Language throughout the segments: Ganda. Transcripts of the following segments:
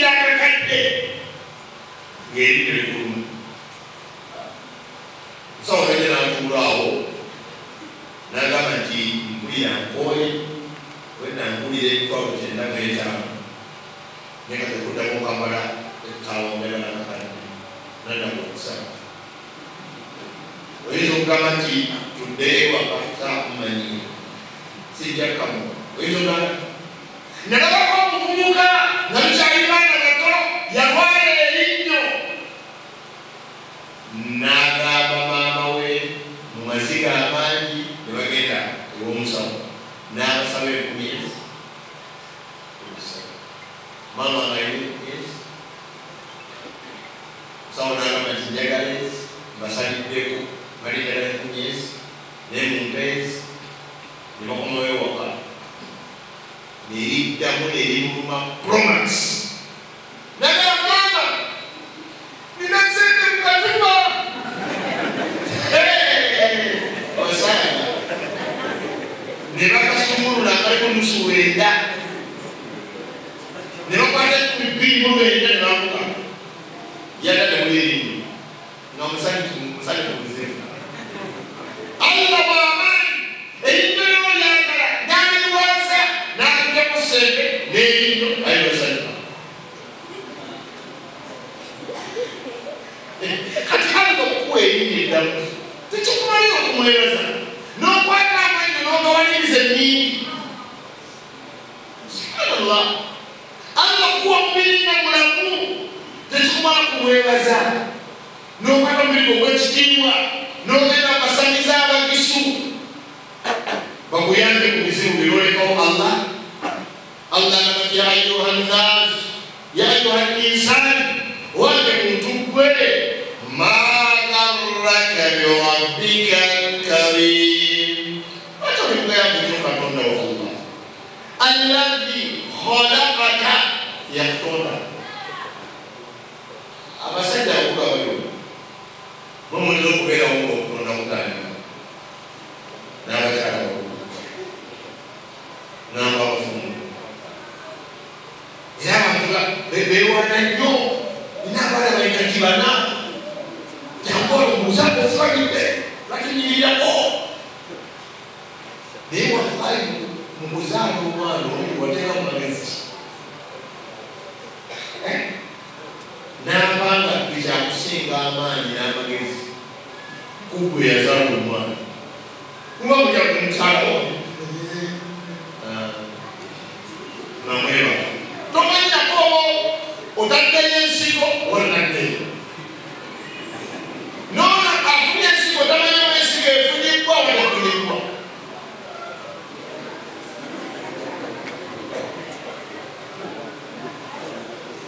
akasigira akakadde ng'eri kulumu musawo najja nantuulaawo n'agamba nti mpulira nkooye wenda mpulira emitwalo 95 naye nga tekuddamu kamala ekkaawa ndagala nakadde naddamu okusaba oyinza okugamba nti tudde ewaka saakumanyi sijja kamu oyinza ogamba nalabako omuvubuka nga lukyali baana bato yalwala erinnyo n'agamba maama we mu maziga amangi ne bagenda ew'omusawo n'abasaba 10,000 maama nga yes musawo n'agamba nti njagala mbasaliddeko balindala 10,000 naye mumpeezi ne bakomawo ewaka neriddamu nerimuluma promax nagala mama nina sente mukatuba osanga ne bakasumulula akaliko nusu wenda ne bakwata 2,000 ne bamuka yadade mulerinyo nga musali mubuzefu Allah bw'amaanyi erinnya ly'olyagala n'aliwasa n'atuggyako ssente n'erinnya ayibasanyuka kati alina okukuwa erinnya eddamu tekikumalira okumwebaza n'okwata amannyo n'ogawaliriza enningi subhanallah alina okuwa mubiringa mulamu tekikumala kumwebaza n'okwata omulimu ogw'ekitiibwa n'ogenda basangiza abagisu bakuyambe ku bizibu byolekawo Allah nabati ya ayuha nnas ya ayuha linsani wange muntu gwe ma garraka birabbika alkarim atolikugayabutu katonda wa Allah alladhi khalaqaka yakutonda abasajja akuga bayo mumulina okubeerawo okutonda kutandika n'abakyala n'abafumu era abantu beewana nnyo inaabala balikakibana jangola omuzako ofukagidde bakinyirirako naye waali mu kuzaala omwana omu wateeka mu magezi n'abanga ekyakusinga amaanyi n'amagezi kugwe yazaala omwana kuba kuja kumukyalawo namweba tomanyako otaddeyo ensigo olnaddeyo noona afunye ensigo tamanyamu ensigo efunyibbwa walafunyibbwa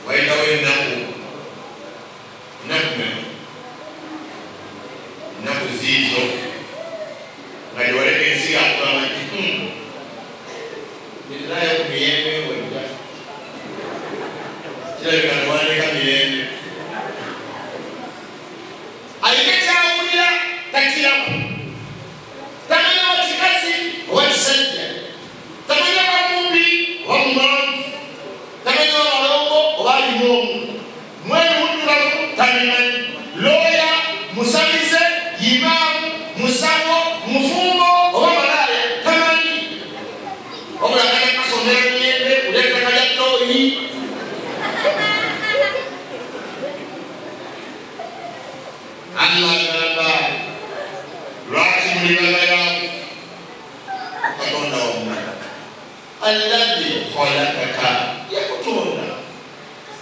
wayitawo ennaku ennaku ziizo nga gyewaleka ensigo akugamba nti nirayo ku miyembe wejja kirabika newandika mirembe alina kyawulira takiramu tamanya wakikazi owa kisajja tamanya bamumbi oba mumanvu tamanya wabalongo oba alimwomu mwene mudulamu tabimanyi looya musamize imaamu musawo mufumbo oba malaaya tamanyi obula kakasomera myembe uleka kalya tooyi Allah agamba lwaki muli bagayamu katonda wamulala alladhi khalaqaka yakutonda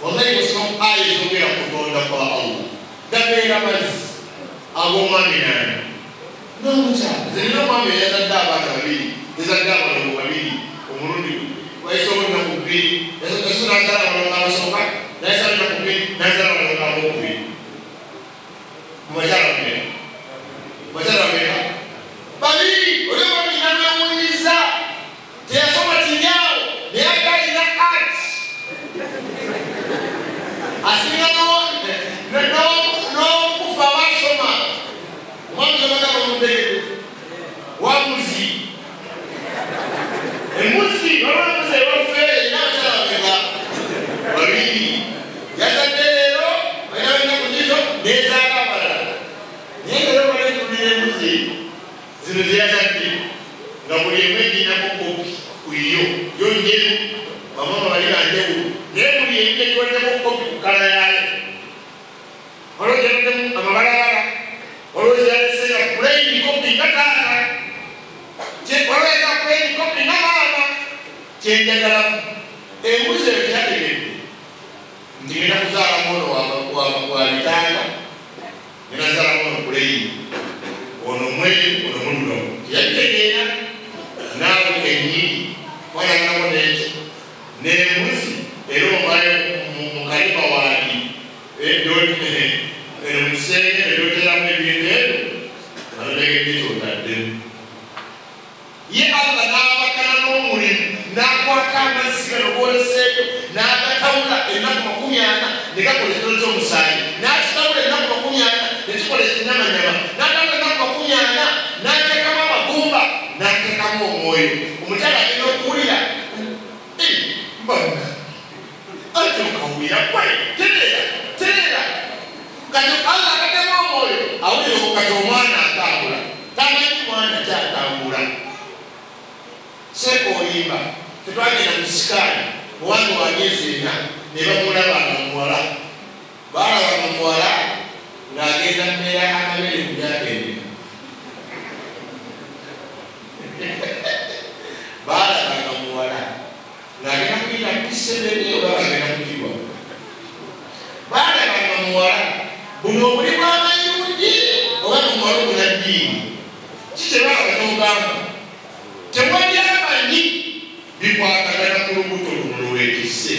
wallahi wasomu aya ezogera kutonda kwa Allah gabeera mazzi ag'omwami nani n'omukyala zirina omwami eyazadde abaana babiri yazadde abalongo babiri omulundi waisomo ennaku bbiri esu nazaala abalongo abasooka nayesaa ennaku bbiri nazaala abalongo abokubiri mubakyala bameka bakyala bameka babiri oli omwami namwewuliriza teyasoma tinyawo naye agalina art asinga n'okufa basoma omwami zabagamba mundegere wamuzi emuzi babamuzi ewaffe nabakyala bameka babiri Otekedemu amabalabala olowooza yaleseera plain copy nga taata olowooza plain copy nga maama kyenjagalamu embuzi eyo teyategedde nti ngenda kuzaalamu ono wa bitanga ngenda zaalamu ono plain ono mweru ono mudulamu teyabitegeera naawe kenyini fananako nekyo n'embuzi era ovayo mu kalima waali emusenge ebyoteramu ebintu ebyo anotegedde kyotaddemu ye Allah n'abakana n'omulimu n'akwata amazzi gano g'oleseeyo n'agatawula ennaku 40 ne gakola ekitolo ky'omusaayi n'akitawula ennaku 40 ne kikola ekinyamanyama n'atawula ennaku 40 n'ateekamu amagumba n'ateekamu omwoyo omukyala agenda okuwulira mbanga ate okawulira kwaye tereera kati Allah agatemu omwoyo awulira kati omwana atambula tamanyi mwana kyatambula seko olimba tetwagenda mu sikaani owange wa myezi 4 ne bamulaba nga muwala baalaba nga muwala ng'agenda mmeera amabere ku myaka 2 baalaba nga muwala ng'agenda kuyita kisebeni oba agenda kuyirwa baalaba nga muwala buno obuli bw'amayundi oba muwala obunaddiini kitebaaba kyogamba tewali amanyi bikwatagana ku lubuto luno lwetisse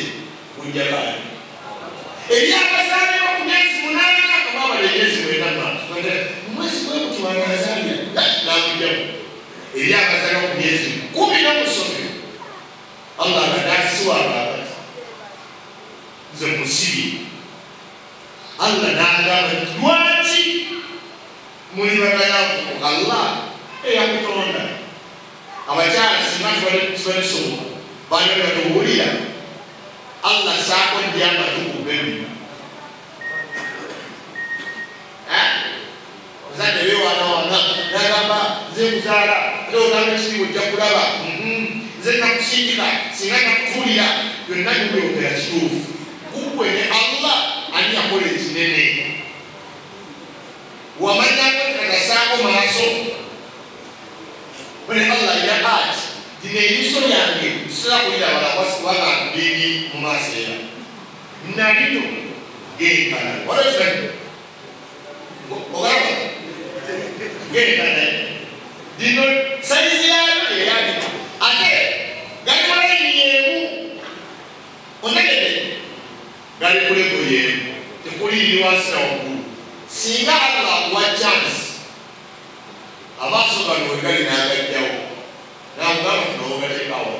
kujja baani eri abazaalibwa ku myezi 8 ababala emyezi 9 mumwezi gwemuti wanazaalira nakujjamu eri abazaalibwa ku myezi 10 Allah agadasiwanga abati nze musibi Allah n'agamba lwaki muli bagalavu Allah eyakutonda abakyala singa tibalisoma banyolera tuwulira Allah saako ndyamba tukubemu ozadde bewana nagamba nze kuzaala ate ogamba ekiriwo ojja kulaba nze nakusindika singa nakutuulira byonna bibyogera kituufu kukwe ne Allah ani yakola ekinene wamanyako kagasaako maaso bwe Allah ina ati dine eriiso lyange nsobola kulira abalabasi kubanga biri mu maaso era nalino genkana walakirani ogamba genkana dino saizi yayo eyali ate gali kulayini yeemu onegede gali kulego yeemu tekuliri wansi na waggulu singa Allah akuwa chance amaaso gano wegali n'agajjawo n'amugamba funa wogateekawo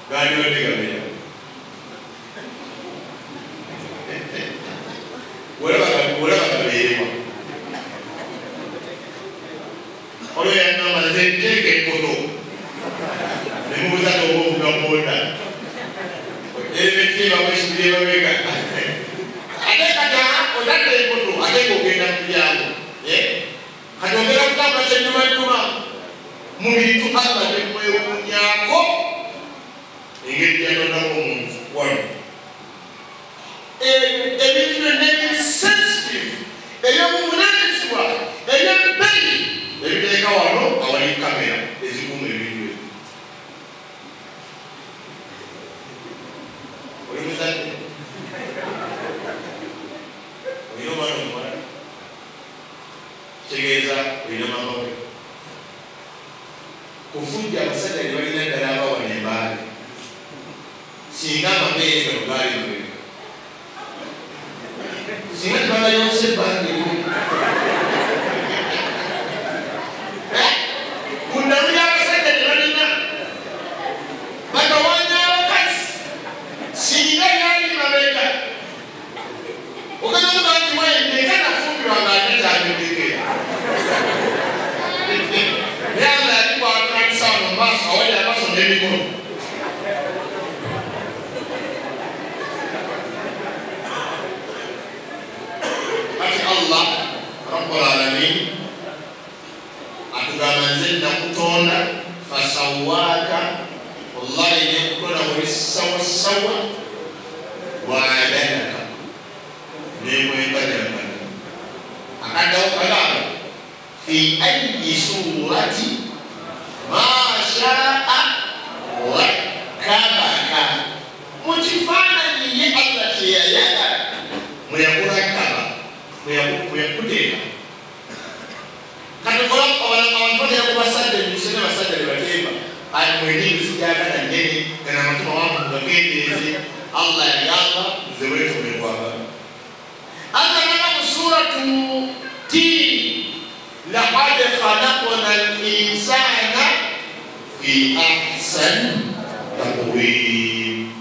gandiwadde gabeera olaba gabeerwa olwo yangamba nze nteeka enkoto ne mubuuza n'oba ovuga booda ebekiibamwesibiryebabeega ate kata otadde enkoto ate ng'ogenda mu byabo kati ogera kutambula kyennyumannyuma mu bintu Allah temwewuunyako engeri gyatondako omuntu wano ebintu byonna ebiri sensitive ebyobuvunaanyizibwa ebyebbeyi ebiteeka wano awali kamera ezikuuma ebintu ebyo oli muzadde olina omwana omuwala kitegeeza olina mama we kufujja abasajja ne balina ddala abawana embaale singa amabeere gano gaali mabega singa tebagayonsa ebbanga kundamu y'abasajja ne balina batawanya abakazi singa yali mabega ogenda muga nti wende kanafumbirwa ng'atekyagedekera naye Allah yalikwatulakisa wano mu maaso awali amaaso n'emikono kati Allah Rabbul Alamin atugamba nze nakutonda fasawaaka wallahi nekukola buli sawasawa waadalaka nemwembajagana أدعو في أي سورة ما شاء ركبك مجفانا لي الله كيايا ميكركب ميكوديك كان قرأ أولا يقول وسادة يسمى وسادة الوكيبة أي مهدي بسجادة الجني كان مطمع وامه بكيدي الله يالله زويته من قوابا أنت نعم سورة تين لقد خلقنا الإنسان في أحسن تقويم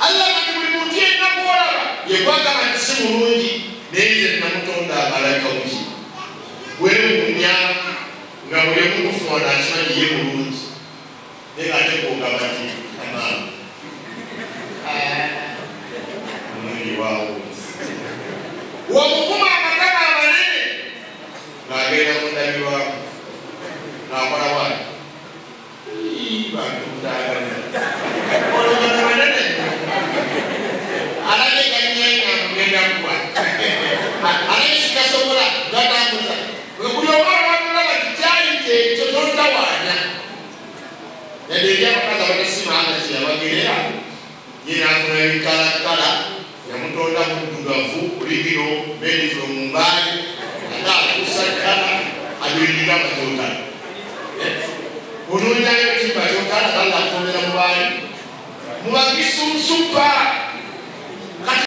الله كتبلموتين نبورا يبقى كما تسموني نيزل نمتون دا ملايكا وجي ويومنيا ngamuye kufuna chani yebulungi nega teko ngabati ama muri wao wamukuma amakana amanene ngagenda mundali wao nakola wani bantu mutagana olugana manene alageka nyenga mugenda kuwa alageka sobola gatambuza buli omwana watulaba kikyali kye totontawanya nadeja bakaza bakisima anga kyeyabagerera yina afuna ebikalakala yamutonda muddugavu kuligiro medifuro mumbaali ate akusakala abirira matotala ononyayo kibatotala kala atondera mubaali mubagisusupa